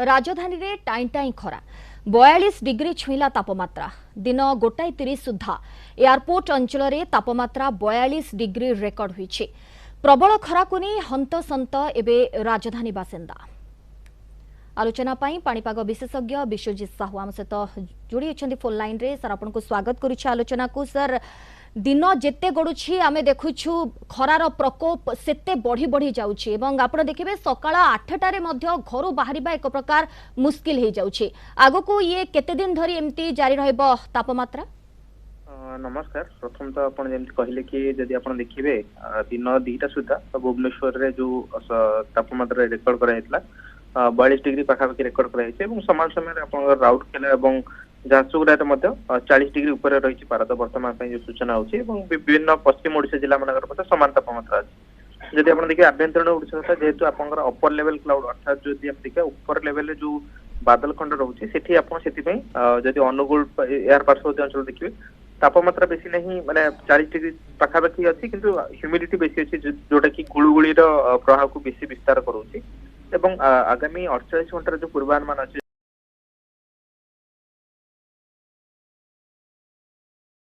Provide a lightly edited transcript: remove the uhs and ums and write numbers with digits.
राजधानी रे tie tie खरा 42 डिग्री छुईला तापमात्रा दिन 1:30 सुधा एयरपोर्ट अंचल रे तापमात्रा 42 डिग्री रेकर्ड होईछि। प्रबल खरा को नहीं हंतसंत एबे राजधानी बासिंदा। आलोचना पाई पाणीपाग विशेषज्ञ विश्वजित साहू आम सहित जोड़ी अछंती फोन लाइन रे। सर आपन को स्वागत करूछि आलोचना को। सर दिन जेते गडुछि आमे देखुछु खरार प्रकोप सेते बढ़ी बढ़ी जाउछि एवं आपण देखिबे सकाळ 8टारे मध्य घरु बाहरिबा एक प्रकार मुश्किल हे जाउछि। आगो को ये केते दिन धरी एमती जारी रहइबो तापमात्रा? नमस्कार। प्रथम तो आपण जेमति कहिले कि जदि आपण देखिबे दिन 2टा सुधा भुवनेश्वर रे जो तापमात्रा रेकॉर्ड करा हेतला 42 डिग्री पाखापाखि रेकर्ड कराइছে ଏବଂ समान समय ଆପଣଙ୍କର ରାଉରକେଲା ଏବଂ ଝାରସୁଗୁଡ଼ାରେ ମଧ୍ୟ 40 डिग्री ऊपर रही पारद वर्तमान जो सूचना होची ଏବଂ विभिन्न पश्चिम ओडिशा जिला मानकर ମଧ୍ୟ समान तापमात्रा अछि। जदि आपण देखिए आभ्यंतरीण ओडिशा जेहेतु आपंकर अपर लेवल क्लाउड अर्थात जदि हम देखिए ऊपर लेवल जो बादल खंड रहउची सेठी आपण सेठी पई जदि अनुगुल एयर पार्श्ववर्ती अंचल देखिए तापमात्रा बेसी नहीं माने 40 डिग्री पाखापाखि अछि किंतु ह्यूमिडिटी बेसी अछि जोटा कि गुळुगुळीर प्रभाव को बेसी विस्तार करूची। एवं आगामी 48 घंटार जो पूर्वानुमान अच्छे